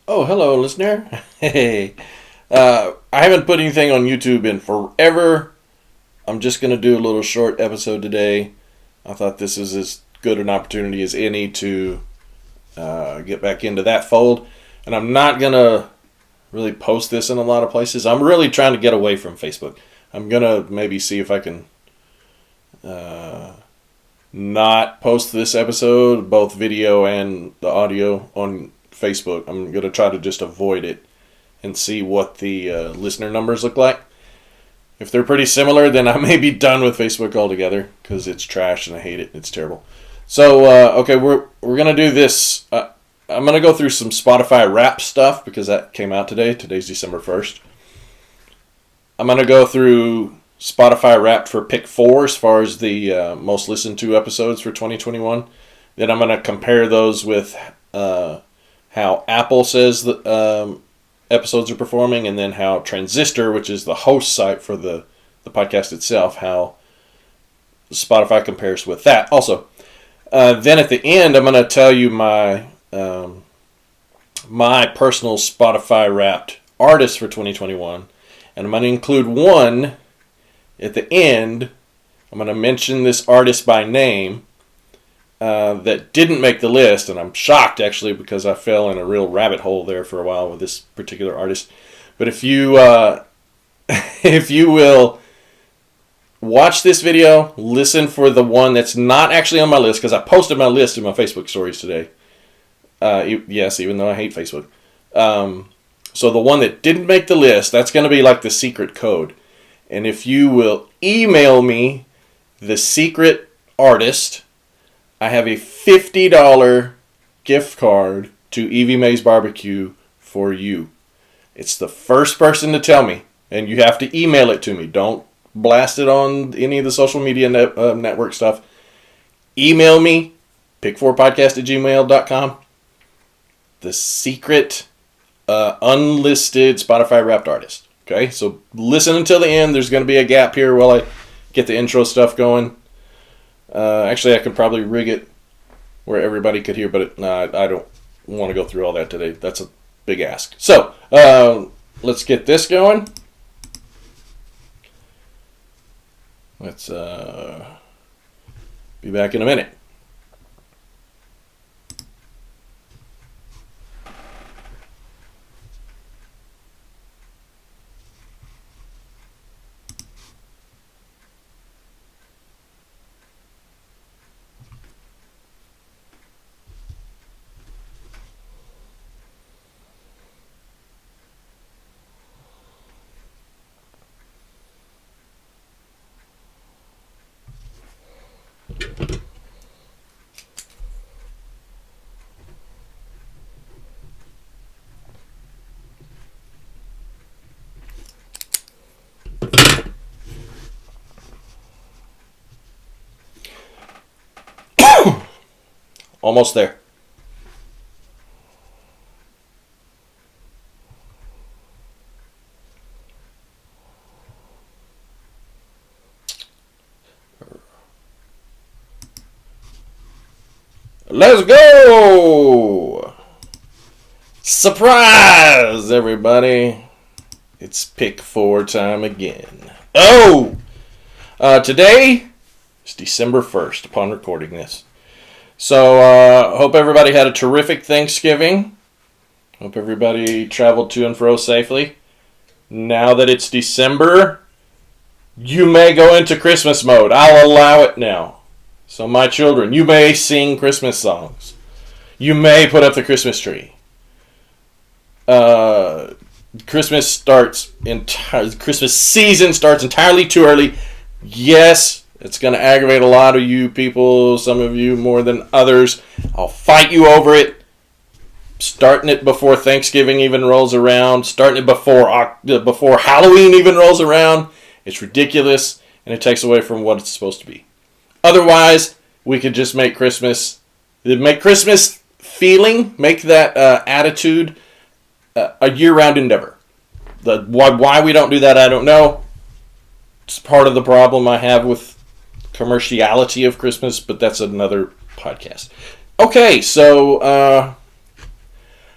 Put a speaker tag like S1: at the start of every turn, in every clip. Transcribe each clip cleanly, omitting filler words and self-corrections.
S1: Oh, hello, listener. Hey, I haven't put anything on YouTube in forever. I'm just going to do a little short episode today. I thought this is as good an opportunity as any to get back into that fold. And I'm not going to really post this in a lot of places. I'm really trying to get away from Facebook. I'm going to maybe see if I can not post this episode, both video and the audio, on Facebook. I'm going to try to just avoid it and see what the listener numbers look like. If they're pretty similar, then I may be done with Facebook altogether because it's trash and I hate it. It's terrible. So, okay, we're going to do this. I'm going to go through some Spotify rap stuff because that came out today. Today's December 1st. I'm going to go through Spotify Wrapped for Pick 4 as far as the most listened to episodes for 2021. Then I'm going to compare those with how Apple says the episodes are performing, and then how Transistor, which is the host site for the podcast itself, how Spotify compares with that. Also, then at the end, I'm going to tell you my my personal Spotify Wrapped artists for 2021, and I'm going to include one at the end. I'm going to mention this artist by name that didn't make the list, and I'm shocked actually because I fell in a real rabbit hole there for a while with this particular artist. But if you if you will watch this video, listen for the one that's not actually on my list, because I posted my list in my Facebook stories today. Yes, even though I hate Facebook. So the one that didn't make the list, that's going to be like the secret code. And if you will email me the secret artist, I have a $50 gift card to Evie Mae's Barbecue for you. It's the first person to tell me, and you have to email it to me. Don't blast it on any of the social media network stuff. Email me, pick4podcast@gmail.com. The secret unlisted Spotify Wrapped artist. Okay, so listen until the end. There's going to be a gap here while I get the intro stuff going. Actually, I could probably rig it where everybody could hear, but I don't want to go through all that today. That's a big ask. So, let's get this going. Let's be back in a minute. Almost there. Let's go! Surprise, everybody. It's pick 4 time again. Oh! Today is December 1st upon recording this. So, hope everybody had a terrific Thanksgiving. Hope everybody traveled to and fro safely. Now that it's December, you may go into Christmas mode. I'll allow it now. So, my children, you may sing Christmas songs. You may put up the Christmas tree. Christmas season starts entirely too early. Yes, it's going to aggravate a lot of you people, some of you more than others. I'll fight you over it. Starting it before Thanksgiving even rolls around. Starting it before Halloween even rolls around. It's ridiculous, and it takes away from what it's supposed to be. Otherwise, we could just make Christmas feeling, make that attitude a year-round endeavor. Why we don't do that, I don't know. It's part of the problem I have with commerciality of Christmas, but that's another podcast. Okay, so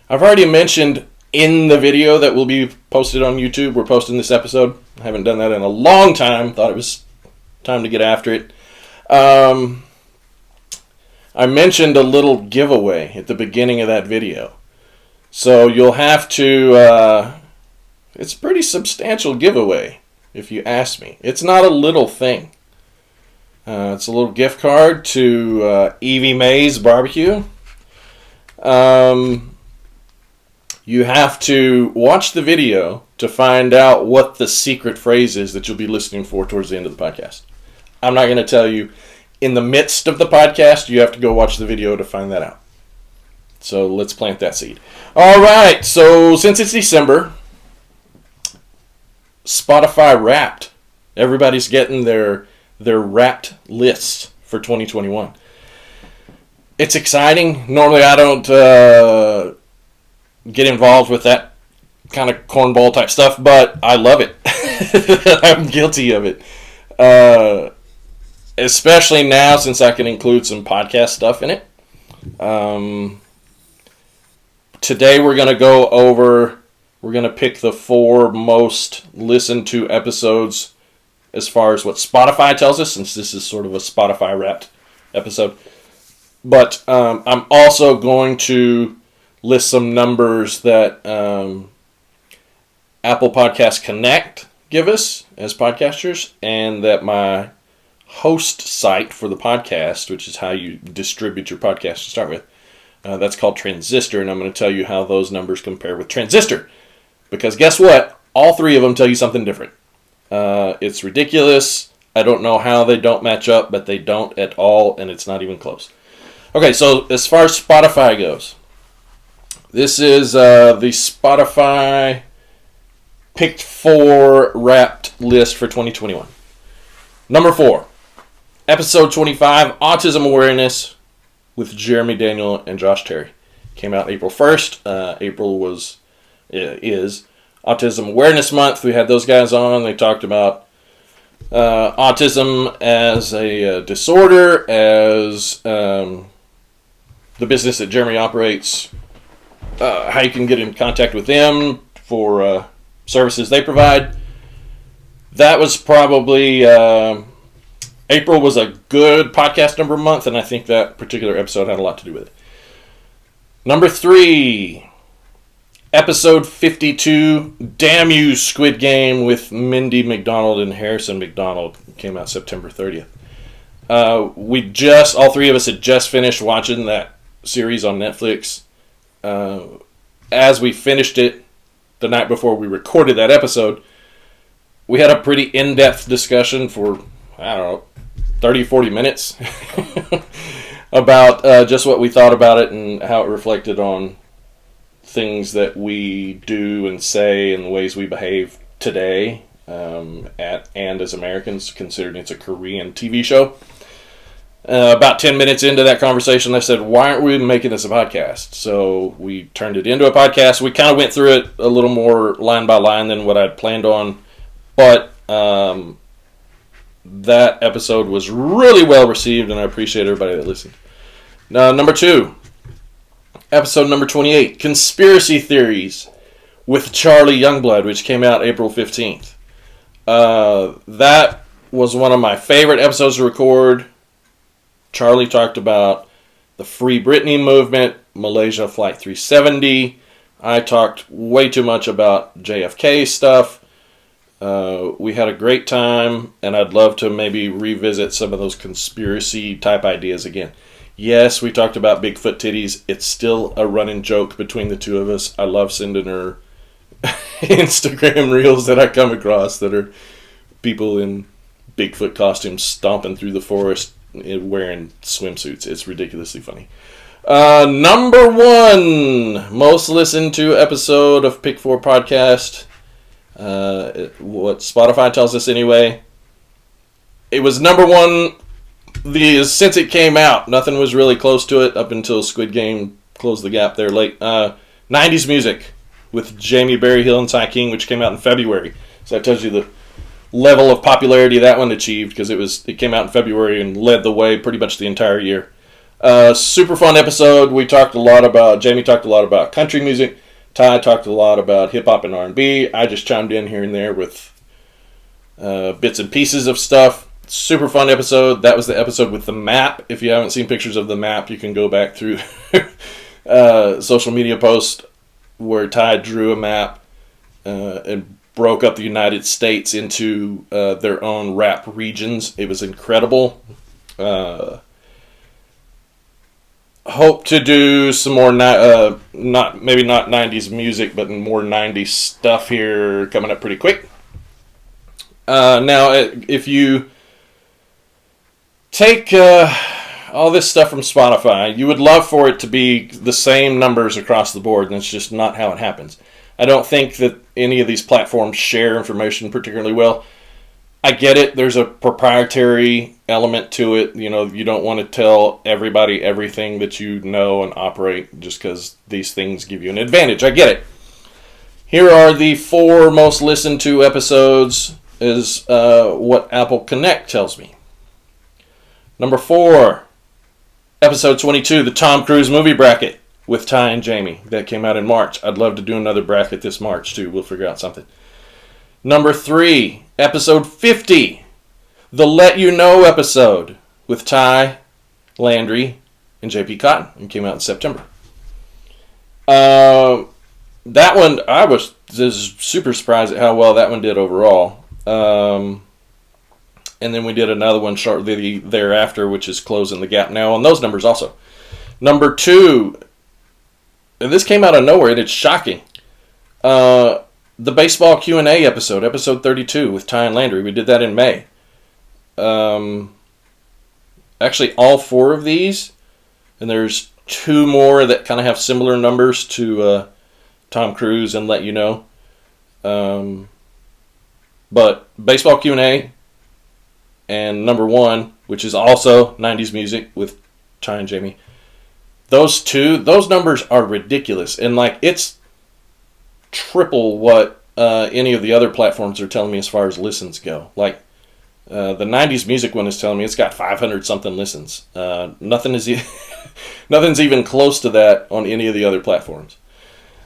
S1: I've already mentioned in the video that will be posted on YouTube, we're posting this episode. I haven't done that in a long time. Thought it was time to get after it. I mentioned a little giveaway at the beginning of that video. So you'll have to, it's a pretty substantial giveaway, if you ask me. It's not a little thing. It's a little gift card to Evie Mae's Barbecue. You have to watch the video to find out what the secret phrase is that you'll be listening for towards the end of the podcast. I'm not going to tell you. In the midst of the podcast, you have to go watch the video to find that out. So let's plant that seed. All right, so since it's December, Spotify Wrapped. Everybody's getting their Wrapped list for 2021. It's exciting. Normally I don't get involved with that kind of cornball type stuff, but I love it. I'm guilty of it. Especially now since I can include some podcast stuff in it. Today we're going to pick the 4 most listened to episodes as far as what Spotify tells us, since this is sort of a Spotify Wrapped episode. But I'm also going to list some numbers that Apple Podcast Connect give us as podcasters, and that my host site for the podcast, which is how you distribute your podcast to start with, that's called Transistor, and I'm going to tell you how those numbers compare with Transistor. Because guess what? All 3 of them tell you something different. It's ridiculous. I don't know how they don't match up, but they don't at all, and it's not even close. Okay, so as far as Spotify goes, this is the Spotify picked 4 Wrapped list for 2021. Number 4, episode 25, Autism Awareness with Jeremy Daniel and Josh Terry. Came out April 1st. April is Autism Awareness Month. We had those guys on. They talked about autism as a disorder, as the business that Jeremy operates, how you can get in contact with them for services they provide. That was probably, April was a good podcast number month, and I think that particular episode had a lot to do with it. Number 3, episode 52, Damn You, Squid Game with Mindy McDonald and Harrison McDonald. Came out September 30th. All 3 of us had just finished watching that series on Netflix. As we finished it the night before we recorded that episode, we had a pretty in-depth discussion for, 30, 40 minutes about just what we thought about it and how it reflected on things that we do and say and the ways we behave today and as Americans, considering it's a Korean TV show. About 10 minutes into that conversation, I said, why aren't we making this a podcast? So we turned it into a podcast. We kind of went through it a little more line by line than what I'd planned on. But that episode was really well received, and I appreciate everybody that listened. Now, number 2, episode number 28, Conspiracy Theories with Charlie Youngblood, which came out April 15th. That was one of my favorite episodes to record. Charlie talked about the Free Britney movement, Malaysia Flight 370. I talked way too much about JFK stuff. We had a great time, and I'd love to maybe revisit some of those conspiracy type ideas again. Yes, we talked about Bigfoot titties. It's still a running joke between the 2 of us. I love sending her Instagram reels that I come across that are people in Bigfoot costumes stomping through the forest wearing swimsuits. It's ridiculously funny. Number 1 most listened to episode of Pick 4 podcast. What Spotify tells us anyway. It was number 1 since it came out. Nothing was really close to it up until Squid Game closed the gap there late. 90s Music with Jamie Berryhill and Ty King, which came out in February. So that tells you the level of popularity that one achieved, because it came out in February and led the way pretty much the entire year. Super fun episode. Jamie talked a lot about country music. Ty talked a lot about hip hop and R&B. I just chimed in here and there with bits and pieces of stuff. Super fun episode. That was the episode with the map. If you haven't seen pictures of the map, you can go back through social media post where Ty drew a map and broke up the United States into their own rap regions. It was incredible. Hope to do some more, not 90s music, but more 90s stuff here coming up pretty quick. Now, if you take all this stuff from Spotify, you would love for it to be the same numbers across the board, and it's just not how it happens. I don't think that any of these platforms share information particularly well. I get it. There's a proprietary element to it. You know, you don't want to tell everybody everything that you know and operate just because these things give you an advantage. I get it. Here are the 4 most listened to episodes is what Apple Connect tells me. Number 4, episode 22, the Tom Cruise movie bracket with Ty and Jamie. That came out in March. I'd love to do another bracket this March, too. We'll figure out something. Number 3, episode 50, the Let You Know episode with Ty, Landry, and JP Cotton. It came out in September. That one, I was just super surprised at how well that one did overall. And then we did another one shortly thereafter, which is Closing the Gap Now on those numbers also. Number 2, and this came out of nowhere, and it's shocking. The baseball Q&A episode 32 with Ty and Landry. We did that in May. Actually, all 4 of these, and there's 2 more that kind of have similar numbers to Tom Cruise and Let You Know. But baseball Q&A and number 1, which is also 90s music with Ty and Jamie. Those numbers are ridiculous. And like it's triple what any of the other platforms are telling me as far as listens go. Like the 90s music one is telling me it's got 500 something listens. Nothing's even close to that on any of the other platforms.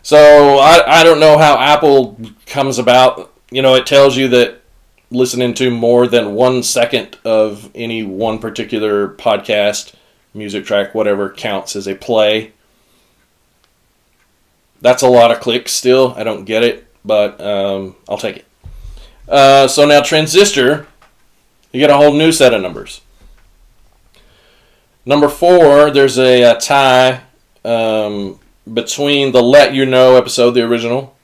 S1: So I don't know how Apple comes about. You know, it tells you that listening to more than 1 second of any one particular podcast, music track, whatever, counts as a play. That's a lot of clicks still. I don't get it, but I'll take it. So now Transistor, you get a whole new set of numbers. Number 4, there's a tie between the Let You Know episode, the original,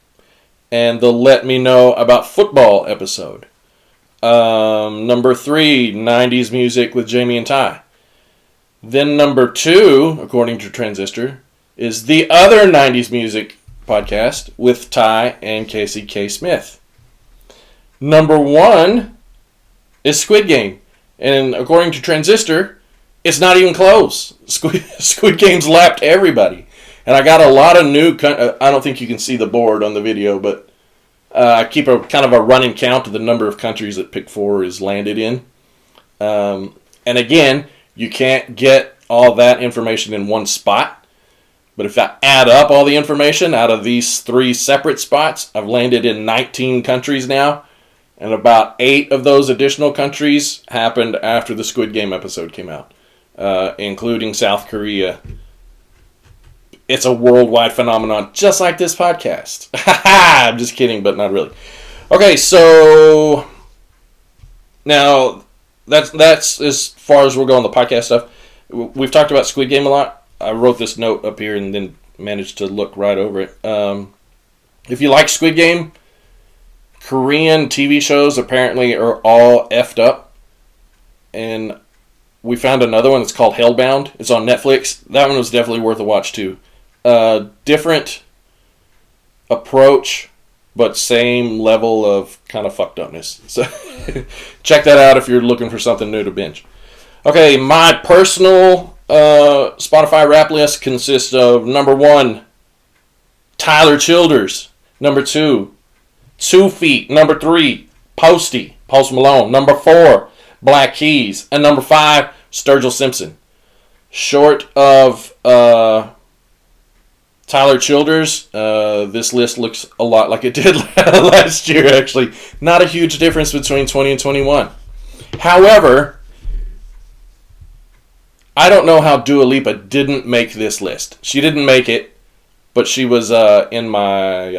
S1: and the Let Me Know About Football episode. Number 3, 90s music with Jamie and Ty. Then number 2, according to Transistor, is the other 90s music podcast with Ty and Casey K. Smith. Number 1 is Squid Game. And according to Transistor, it's not even close. Squid Game's lapped everybody. And I got a lot of new... I don't think you can see the board on the video, but I keep a kind of a running count of the number of countries that Pick 4 is landed in. And again, you can't get all that information in one spot. But if I add up all the information out of these 3 separate spots, I've landed in 19 countries now. And about 8 of those additional countries happened after the Squid Game episode came out, including South Korea. It's a worldwide phenomenon, just like this podcast. I'm just kidding, but not really. Okay, so now that's as far as we'll go on the podcast stuff. We've talked about Squid Game a lot. I wrote this note up here and then managed to look right over it. If you like Squid Game, Korean TV shows apparently are all effed up. And we found another one that's called Hellbound. It's on Netflix. That one was definitely worth a watch too. Different approach, but same level of kind of fucked upness. So check that out if you're looking for something new to binge. Okay, my personal Spotify rap list consists of number 1, Tyler Childers. Number 2, 2 Feet. Number 3, Posty, Post Malone. Number 4, Black Keys. And number 5, Sturgill Simpson. Short of Tyler Childers, this list looks a lot like it did last year, actually. Not a huge difference between 20 and 21. However, I don't know how Dua Lipa didn't make this list. She didn't make it, but she was in my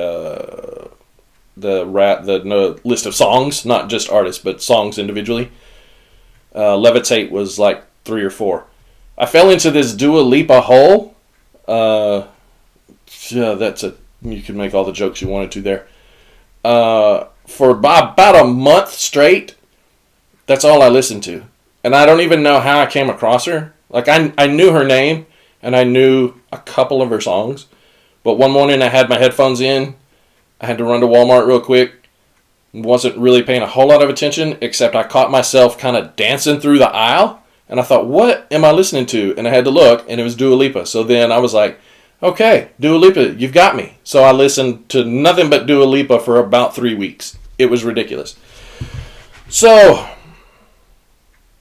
S1: the list of songs, not just artists, but songs individually. Levitate was like 3 or 4. I fell into this Dua Lipa hole. Yeah, you can make all the jokes you wanted to there. For about a month straight, that's all I listened to. And I don't even know how I came across her. Like, I knew her name, and I knew a couple of her songs. But one morning I had my headphones in. I had to run to Walmart real quick. Wasn't really paying a whole lot of attention, except I caught myself kind of dancing through the aisle. And I thought, what am I listening to? And I had to look, and it was Dua Lipa. So then I was like, okay, Dua Lipa, you've got me. So I listened to nothing but Dua Lipa for about 3 weeks. It was ridiculous. So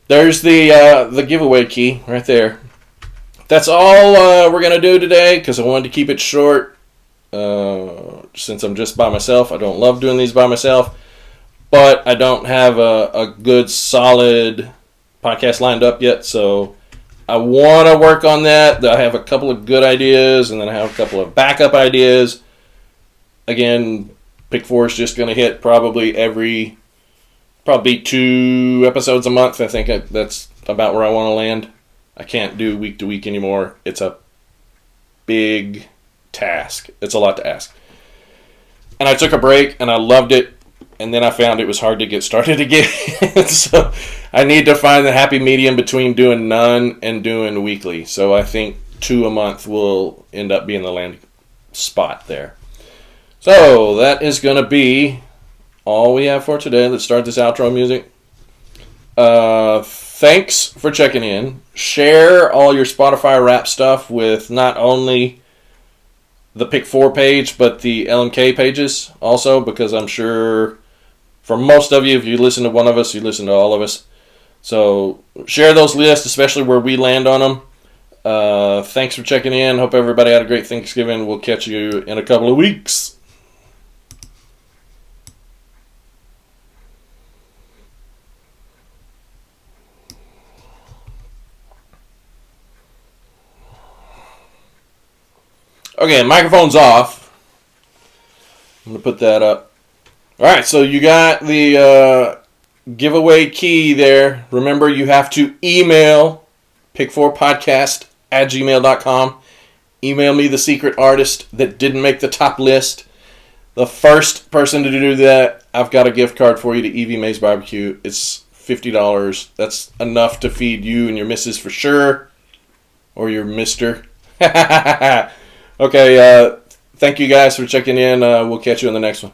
S1: there's the giveaway key right there. That's all we're going to do today, because I wanted to keep it short. Since I'm just by myself, I don't love doing these by myself. But I don't have a good, solid podcast lined up yet, so I want to work on that. I have a couple of good ideas, and then I have a couple of backup ideas. Again, Pick 4 is just going to hit probably 2 episodes a month. I think that's about where I want to land. I can't do week to week anymore. It's a big task. It's a lot to ask. And I took a break, and I loved it, and then I found it was hard to get started again. So I need to find the happy medium between doing none and doing weekly. So I think 2 a month will end up being the landing spot there. So that is going to be all we have for today. Let's start this outro music. Thanks for checking in. Share all your Spotify rap stuff with not only the Pick 4 page, but the LMK pages also, because I'm sure for most of you, if you listen to one of us, you listen to all of us. So share those lists, especially where we land on them. Thanks for checking in. Hope everybody had a great Thanksgiving. We'll catch you in a couple of weeks. Okay, microphone's off. I'm going to put that up. All right, so you got the giveaway key there. Remember, you have to email pick4podcast@gmail.com. Email me the secret artist that didn't make the top list. The first person to do that, I've got a gift card for you to Evie Mae's Barbecue. It's $50. That's enough to feed you and your missus for sure. Or your mister. Okay, thank you guys for checking in. We'll catch you in the next one.